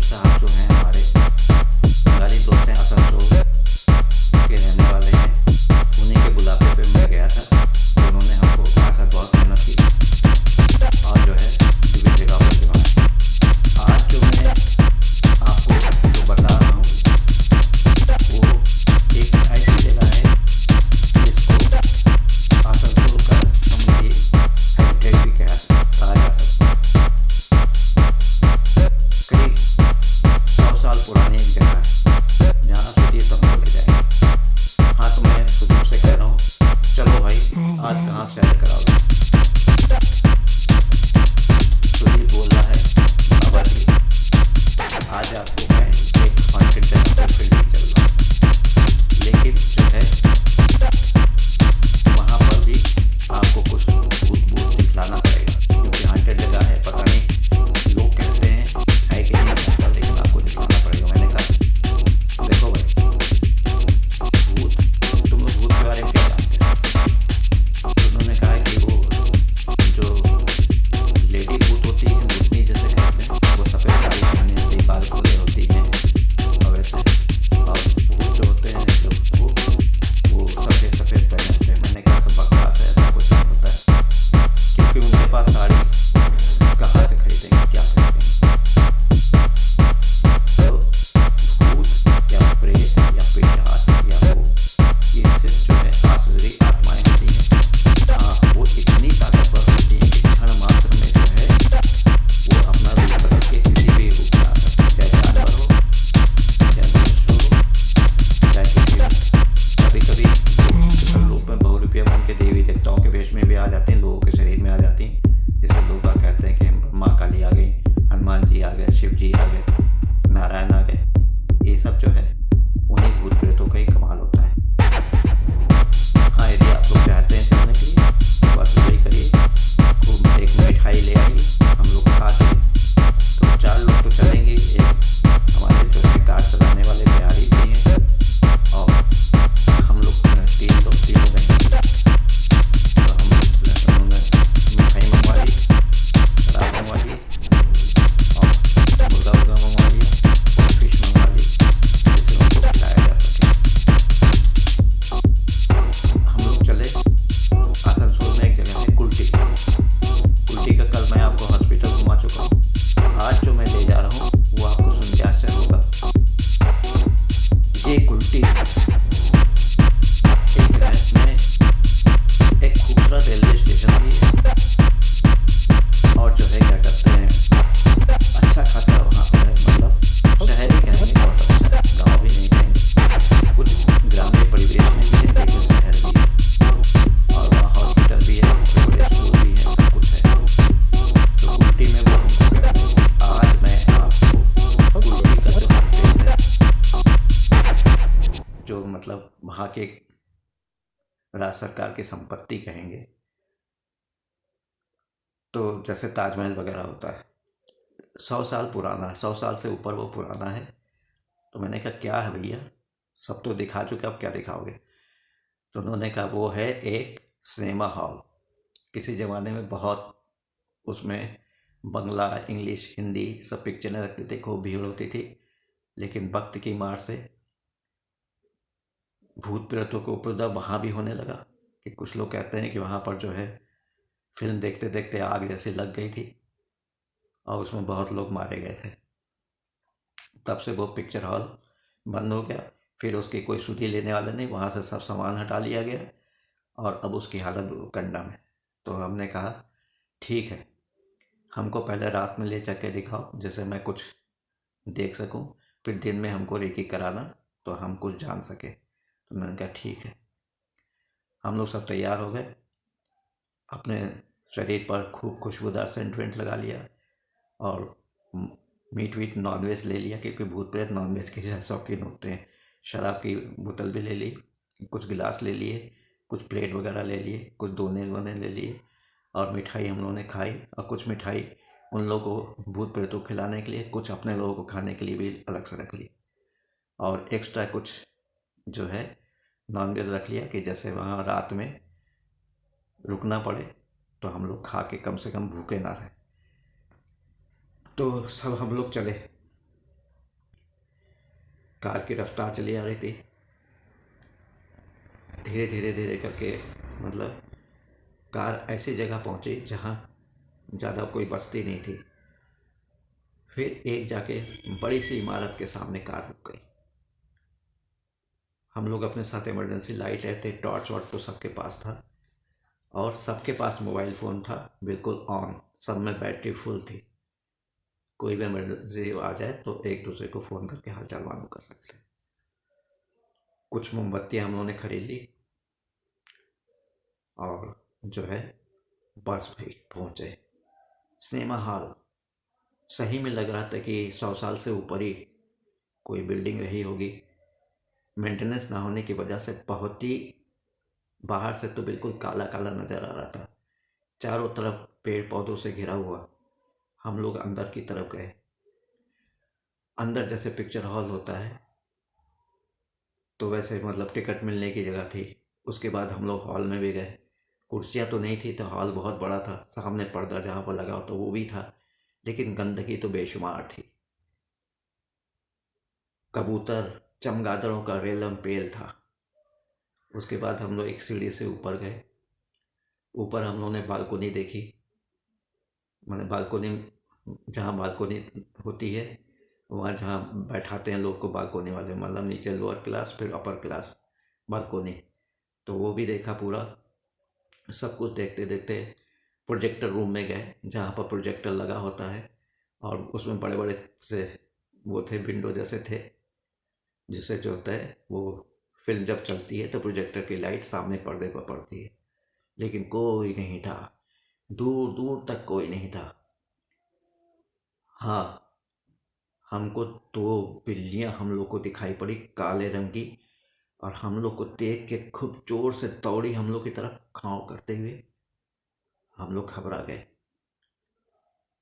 एक साहब जो हैं हमारे बंगाली दोस्त हैं, आसनसोल के रहने वाले हैं। उन्हीं के बुलावे पे मैं गया था। तो उन्होंने हमको हमारे साथ बहुत मेहनत की और जो है विभिन्न जगह पर घुमाया। आज जो मैं आपको जो बता रहा हूँ वो एक ऐसी जगह है जिसको आसनसोल का समुद्री हेरिटेज भी कहा जा सकता है। करीब 100 साल पुरानी एक जगह है जहाँ सुधीर तुमको ले जाएंगे। हाँ, तो मैं सुधीर से कह रहा हूँ, चलो भाई आज कहाँ सैर कराओगे। सुधीर बोल रहा है, बाबा जी आज आपको मैं एक हॉन्टेड जगह पर फिर ले चल रहा हूँ, लेकिन जो है वहाँ पर भी आपको कुछ भूत दिखलाना पड़ेगा, क्योंकि हॉन्टेड जगह है। पता नहीं, लोग कहते हैं है कि नहीं कहता, लेकिन आपको दिखलाना पड़ेगा। मैंने कहा देखो भाई, भूत, तुम लोग भूत के बारे में क्या जानते हैं? तो उन्होंने कहा कि वो जो लेडी भूत होती है, भूतनी जैसे कहते हैं, वो सफ़ेद साड़ी पहनी होती है, बाल खोले होती हैं और वैसे, और भूत जो होते हैं जो वो सफ़ेद सफ़ेद पहने होते हैं। मैंने कहा सब बकवास है, ऐसा कुछ नहीं होता है, क्योंकि उनके पास साड़ी कहाँ से खरीदेंगे, क्या खरीदेंगे। तो भूत या प्रेत या पिशाच या वो, ये सिर्फ जो है आसुरी आत्माएं होती हैं। हाँ, वो इतनी ताकतवर होती हैं कि क्षण मात्र में जो है वो अपना रूप बदल के किसी भी रूप में आ सकते हैं, चाहे जानवर हो, चाहे मनुष्य हो, चाहे किसी भी। कभी कभी वो रूप में बहुरूपिया बन के देवी देवताओं के वेश में भी आ जाती हैं, लोगों के शरीर में आ जाती हैं। जिससे लोग कहते हैं कि माँ काली आ गई, हनुमान जी आ गए, शिव जी आ गए, नारायण आ गए। ये सब जो है उन्हीं भूत प्रेतों का ही कमाल होता है। हाँ, यदि आप लोग चाहते हैं चलने के लिए तो बस वही करिए, खूब एक मिठाई ले आइए, हम लोग खा के, तो 4 लोग तो चलेंगे। एक हमारे जो है कार चलाने वाले बिहारी जी हैं और हम लोग 3 लोग, तीनों रहेंगे। तो हम लोग उन्होंने मिठाई मंगवा ली, शराब मंगवा ली और मुर्गा मंगवा लिया और फिश मंगवा ली, जिसे उनको खिलाया जा सके। हम लोग चले। आसनसोल में एक जगह है कुल्टी। कुल्टी का कल मैं आपको हॉस्पिटल घुमा चुका हूँ। आज जो मैं ले जा रहा हूँ वो आपको सुन के आश्चर्य होगा। ये कुल्टी एक रहस्य में एक खूबसूरत रेलवे स्टेशन भी है और जो है क्या कहते हैं अच्छा खासा वहाँ पर है, मतलब शहर ही कहेंगे, बहुत अच्छा है, गाँव भी नहीं कहेंगे, कुछ ग्रामीण परिवेश में भी है लेकिन शहर भी है। और वहाँ हॉस्पिटल भी है, बड़े स्कूल भी है, सब कुछ है। तो कुल्टी में वो हमको कहते हैं। आज मैं आपको कुल्टी का जो हेरिटेज है, जो मतलब वहाँ के राज्य सरकार की संपत्ति कहेंगे, तो जैसे ताजमहल वगैरह होता है, 100 साल पुराना है, 100 साल से ऊपर वो पुराना है। तो मैंने कहा क्या है भैया, सब तो दिखा चुके, अब क्या दिखाओगे। तो उन्होंने कहा वो है एक सिनेमा हॉल। किसी ज़माने में बहुत उसमें बंगला, इंग्लिश, हिंदी सब पिक्चरें रखते थे, खूब भीड़ होती थी। लेकिन वक्त की मार से भूत प्रेतों के ऊपर वहाँ भी होने लगा कि कुछ लोग कहते हैं कि वहाँ पर जो है फिल्म देखते देखते आग जैसी लग गई थी और उसमें बहुत लोग मारे गए थे। तब से वो पिक्चर हॉल बंद हो गया। फिर उसकी कोई सुधि लेने वाला नहीं, वहाँ से सब सामान हटा लिया गया और अब उसकी हालत कंडम है। तो हमने कहा ठीक है, हमको पहले रात में ले चल के दिखाओ जैसे मैं कुछ देख सकूं, फिर दिन में हमको रेकी कराना तो हम कुछ जान सके। तो मैंने कहा ठीक है। हम लोग सब तैयार हो गए, अपने शरीर पर खूब खुशबूदार सेंट वेंट लगा लिया और मीट वीट नॉनवेज ले लिया, क्योंकि भूत प्रेत नॉनवेज के शौकीन होते हैं। शराब की बोतल भी ले ली, कुछ गिलास ले लिए, कुछ प्लेट वगैरह ले लिए, कुछ दोने वोने ले लिए और मिठाई हम लोगों ने खाई। और कुछ मिठाई उन लोगों को भूत प्रेतों को खिलाने के लिए, कुछ अपने लोगों को खाने के लिए भी अलग से रख ली और एक्स्ट्रा कुछ जो है नॉनवेज रख लिया कि जैसे वहाँ रात में रुकना पड़े तो हम लोग खा के कम से कम भूखे ना रहें। तो सब हम लोग चले। कार की रफ्तार चली आ रही थी, धीरे धीरे धीरे करके मतलब कार ऐसी जगह पहुंची जहां ज़्यादा कोई बस्ती नहीं थी। फिर एक जाके बड़ी सी इमारत के सामने कार रुक गई। हम लोग अपने साथ इमरजेंसी लाइट रहते, टॉर्च वॉर्च तो सबके पास था, और सबके पास मोबाइल फ़ोन था बिल्कुल ऑन, सब में बैटरी फुल थी। कोई भी इमरजेंसी आ जाए तो एक दूसरे को फ़ोन करके हालचाल मालूम कर सकते। कुछ मोमबत्तियाँ हम लोगों ने खरीद ली और जो है बस भी पहुँचे सिनेमा हॉल। सही में लग रहा था कि 100 साल से ऊपर ही कोई बिल्डिंग रही होगी। मेंटेनेंस ना होने की वजह से बहुत ही, बाहर से तो बिल्कुल काला काला नज़र आ रहा था। चारों तरफ पेड़ पौधों से घिरा हुआ। हम लोग अंदर की तरफ गए। अंदर जैसे पिक्चर हॉल होता है तो वैसे मतलब टिकट मिलने की जगह थी। उसके बाद हम लोग हॉल में भी गए। कुर्सियाँ तो नहीं थी, तो हॉल बहुत बड़ा था। सामने पर्दा जहाँ पर लगा तो वो भी था, लेकिन गंदगी तो बेशुमार थी। कबूतर, चमगादड़ों का रेलम पेल था। उसके बाद हम लोग एक सीढ़ी से ऊपर गए। ऊपर हम लोगों ने बालकोनी देखी। मैंने बालकोनी, जहाँ बालकोनी होती है वहाँ जहाँ बैठाते हैं लोग को बालकोनी वाले, मतलब नीचे लोअर क्लास फिर अपर क्लास बालकोनी, तो वो भी देखा पूरा। सब कुछ देखते देखते प्रोजेक्टर रूम में गए जहाँ पर प्रोजेक्टर लगा होता है, और उसमें बड़े बड़े से वो थे, विंडो जैसे थे, जिससे जो होता है वो फिल्म जब चलती है तो प्रोजेक्टर की लाइट सामने पर्दे पर पड़ती है। लेकिन कोई नहीं था, दूर दूर तक कोई नहीं था। हाँ, हमको दो बिल्लियाँ हम लोग को दिखाई पड़ी, काले रंग की, और हम लोग को देख के खूब जोर से दौड़ी हम लोग की तरफ खाँव करते हुए। हम लोग घबरा गए।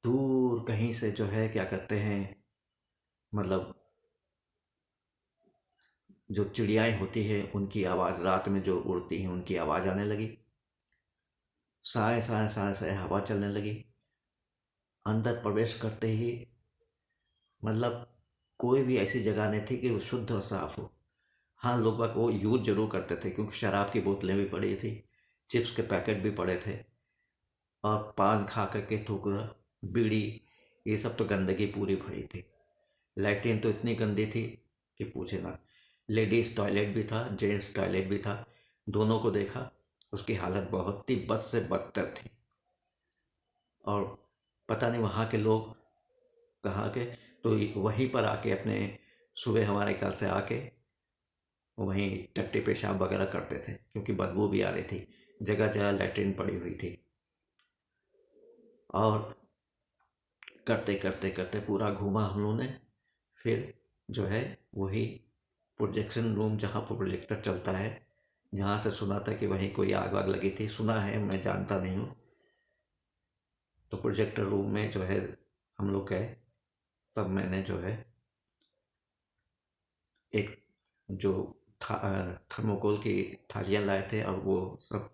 दूर कहीं से जो है क्या कहते हैं, मतलब जो चिड़ियाएँ होती हैं उनकी आवाज़, रात में जो उड़ती हैं उनकी आवाज़ आने लगी। साए साए साए साए हवा चलने लगी। अंदर प्रवेश करते ही मतलब कोई भी ऐसी जगह नहीं थी कि वो शुद्ध और साफ हो। हाँ, लोग बाग वो यूज जरूर करते थे क्योंकि शराब की बोतलें भी पड़ी थी, चिप्स के पैकेट भी पड़े थे, और पान खा करके थूकना, बीड़ी, ये सब तो गंदगी पूरी भरी थी। लैट्रिन तो इतनी गंदी थी कि पूछे ना। लेडीज़ टॉयलेट भी था, जेंट्स टॉयलेट भी था, दोनों को देखा। उसकी हालत बहुत ही बद से बदतर थी। और पता नहीं वहाँ के लोग कहाँ के, तो वहीं पर आके अपने सुबह हमारे ख्याल से आके वहीं टट्टी पेशाब वगैरह करते थे, क्योंकि बदबू भी आ रही थी। जगह जगह लैट्रिन पड़ी हुई थी। और करते करते करते पूरा घूमा हम लोगों ने। फिर जो है वही प्रोजेक्शन रूम जहाँ पर प्रोजेक्टर चलता है, जहाँ से सुना था कि वहीं कोई आग वाग लगी थी, सुना है, मैं जानता नहीं हूँ। तो प्रोजेक्टर रूम में जो है हम लोग गए। तब मैंने जो है एक जो थर्मोकोल की थालियाँ लाए थे और वो सब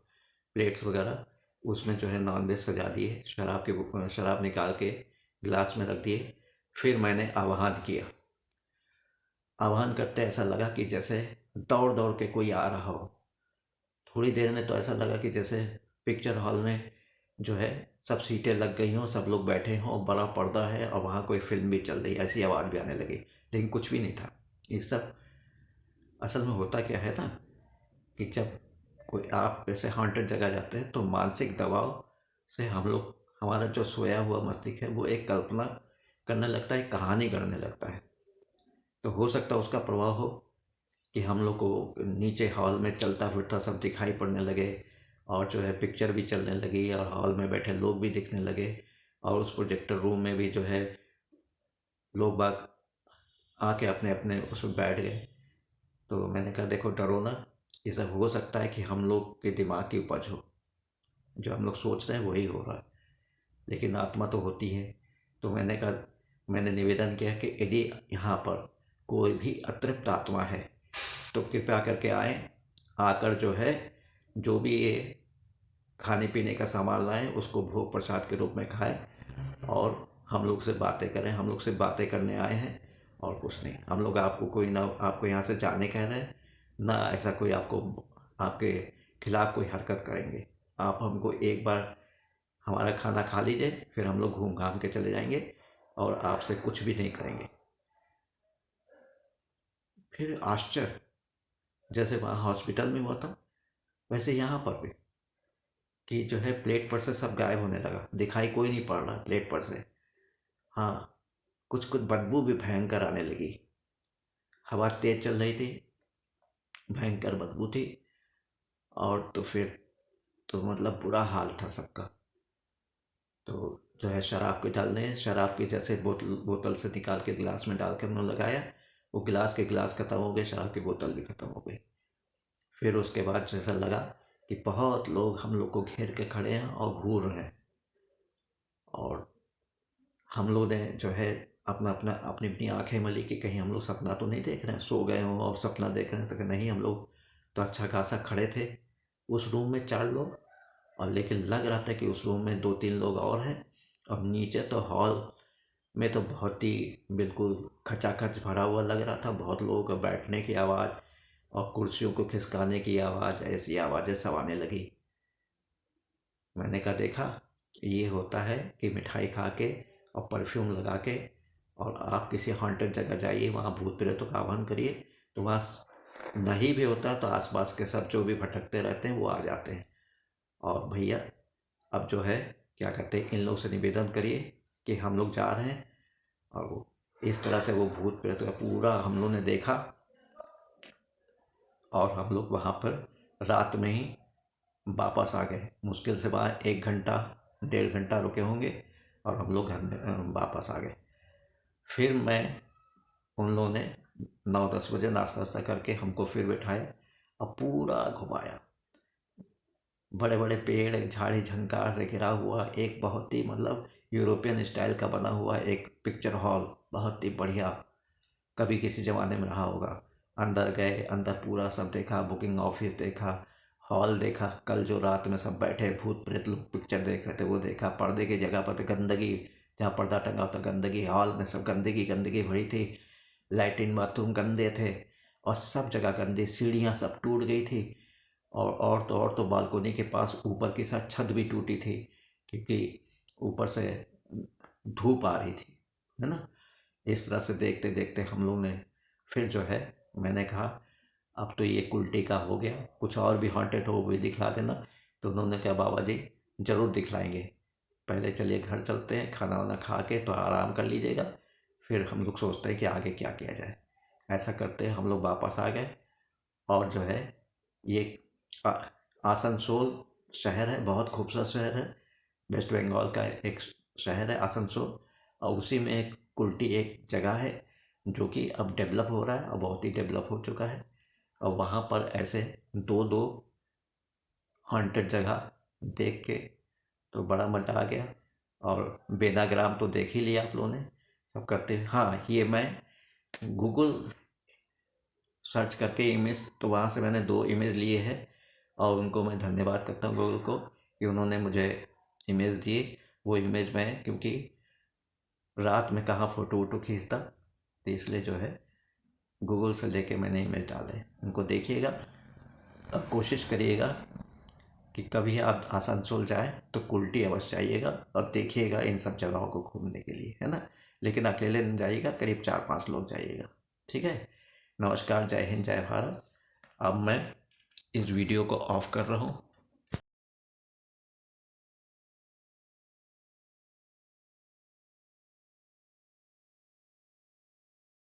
प्लेट्स वगैरह, उसमें जो है नॉनवेज सजा दिए, शराब निकाल के गिलास में रख दिए। फिर मैंने आह्वान किया। आह्वान करते ऐसा लगा कि जैसे दौड़ दौड़ के कोई आ रहा हो। थोड़ी देर में तो ऐसा लगा कि जैसे पिक्चर हॉल में जो है सब सीटें लग गई हों, सब लोग बैठे हों, बड़ा पर्दा है और वहाँ कोई फिल्म भी चल रही, ऐसी आवाज़ भी आने लगी। लेकिन कुछ भी नहीं था। ये सब असल में होता क्या है ना, कि जब कोई आप ऐसे हॉन्टेड जगह जाते हैं तो मानसिक दबाव से हम लोग, हमारा जो सोया हुआ मस्तिष्क है वो एक कल्पना करने लगता है, कहानी गढ़ने लगता है। तो हो सकता है उसका प्रभाव हो कि हम लोग को नीचे हॉल में चलता फिरता सब दिखाई पड़ने लगे, और जो है पिक्चर भी चलने लगी और हॉल में बैठे लोग भी दिखने लगे, और उस प्रोजेक्टर रूम में भी जो है लोग बाग आके अपने अपने उसमें बैठ गए। तो मैंने कहा देखो डरो ना, ये सब हो सकता है कि हम लोग के दिमाग की उपज हो, जो हम लोग सोच रहे हैं वही हो रहा है, लेकिन आत्मा तो होती है। तो मैंने कहा, मैंने निवेदन किया कि यदि यहाँ पर कोई भी अतृप्त आत्मा है तो कृपया करके आए, आकर जो है जो भी ये खाने पीने का सामान लाएं उसको भोग प्रसाद के रूप में खाएं, और हम लोग से बातें करें। हम लोग से बातें करने आए हैं और कुछ नहीं। हम लोग आपको कोई ना आपको यहाँ से जाने कह रहे हैं, ना ऐसा कोई आपको आपके खिलाफ कोई हरकत करेंगे। आप हमको एक बार हमारा खाना खा लीजिए, फिर हम लोग घूम घाम के चले जाएंगे और आपसे कुछ भी नहीं करेंगे। फिर आश्चर्य, जैसे वहाँ हॉस्पिटल में हुआ था वैसे यहाँ पर भी, कि जो है प्लेट पर से सब गायब होने लगा, दिखाई कोई नहीं पड़ रहा प्लेट पर से। हाँ, कुछ कुछ बदबू भी भयंकर आने लगी। हवा तेज चल रही थी, भयंकर बदबू थी। और तो फिर तो मतलब बुरा हाल था सबका। तो जो है शराब के डालने, शराब की जैसे बोतल से निकाल के गिलास में डाल के हमने लगाया, वो गिलास के गिलास ख़त्म हो गए, शराब की बोतल भी ख़त्म हो गई। फिर उसके बाद जैसा लगा कि बहुत लोग हम लोग को घेर के खड़े हैं और घूर रहे हैं। और हम लोग ने जो है अपना अपना अपनी अपनी आंखें मली कि कहीं हम लोग सपना तो नहीं देख रहे हैं, सो गए हों और सपना देख रहे हैं। तो कि नहीं, हम लोग तो अच्छा खासा खड़े थे उस रूम में 4 लोग। और लेकिन लग रहा था कि उस रूम में 2-3 लोग और हैं। और नीचे तो हॉल में तो बहुत ही बिल्कुल खचाखच भरा हुआ लग रहा था, बहुत लोगों का बैठने की आवाज़ और कुर्सियों को खिसकाने की आवाज़, ऐसी आवाज़ें सब आने लगी। मैंने कहा देखा, ये होता है कि मिठाई खा के और परफ्यूम लगा के और आप किसी हॉन्टेड जगह जाइए, वहाँ भूत प्रेतों का आह्वान करिए, तो वहाँ नहीं भी होता तो आसपास के सब जो भी भटकते रहते हैं वो आ जाते हैं। और भैया अब जो है क्या कहते हैं, इन लोग से निवेदन करिए कि हम लोग जा रहे हैं। और वो इस तरह से वो भूत प्रेत का पूरा हम लोग ने देखा। और हम लोग वहाँ पर रात में ही वापस आ गए। मुश्किल से वहाँ 1 घंटा 1.5 घंटा रुके होंगे और हम लोग घर में वापस आ गए। फिर मैं उन लोगों ने 9-10 बजे नाश्ता वास्ता करके हमको फिर बिठाया और पूरा घुमाया। बड़े बड़े पेड़, झाड़ी झंकार से घिरा हुआ एक बहुत ही मतलब यूरोपियन स्टाइल का बना हुआ एक पिक्चर हॉल, बहुत ही बढ़िया, कभी किसी ज़माने में रहा होगा। अंदर गए, अंदर पूरा सब देखा, बुकिंग ऑफिस देखा, हॉल देखा, कल जो रात में सब बैठे भूत प्रेत लोग पिक्चर देख रहे थे वो देखा। पर्दे की जगह पर तो गंदगी, जहाँ पर्दा टंगा होता गंदगी, हॉल में सब गंदगी गंदगी भरी थी। लैट्रिन बाथरूम गंदे थे और सब जगह गंदी, सीढ़ियाँ सब टूट गई थी। और तो बालकोनी के पास ऊपर की साथ छत भी टूटी थी, क्योंकि ऊपर से धूप आ रही थी, है ना। इस तरह से देखते देखते हम लोग ने फिर जो है, मैंने कहा अब तो ये कुल्टी का हो गया, कुछ और भी हॉन्टेड हो वो भी दिखला देना। तो उन्होंने कहा बाबा जी ज़रूर दिखलाएंगे, पहले चलिए घर चलते हैं, खाना वाना खा के तो आराम कर लीजिएगा, फिर हम लोग सोचते हैं कि आगे क्या किया जाए। ऐसा करते हम लोग वापस आ गए। और जो है ये आ- आसनसोल शहर है, बहुत खूबसूरत शहर है, वेस्ट बंगाल का एक शहर है आसनसोल। और उसी में एक कुल्टी एक जगह है जो कि अब डेवलप हो रहा है और बहुत ही डेवलप हो चुका है। और वहाँ पर ऐसे दो दो हॉन्टेड जगह देख के तो बड़ा मज़ा आ गया। और बेदाग्राम तो देख ही लिया आप लोगों ने, सब करते हैं। हाँ, ये मैं गूगल सर्च करके इमेज, तो वहाँ से मैंने 2 इमेज लिए हैं और उनको मैं धन्यवाद करता हूँ गूगल को कि उन्होंने मुझे इमेज दिए। वो इमेज मैं क्योंकि रात में कहाँ फ़ोटो वोटो खींचता, तो इसलिए जो है गूगल से लेके मैंने इमेज डाले, उनको देखिएगा। अब कोशिश करिएगा कि कभी आप आसनसोल जाएं तो कुल्टी अवश्य जाइएगा और देखिएगा इन सब जगहों को घूमने के लिए, है ना। लेकिन अकेले नहीं जाइएगा, करीब 4-5 लोग जाइएगा, ठीक है। नमस्कार, जय हिंद, जय भारत। अब मैं इस वीडियो को ऑफ कर रहा हूँ।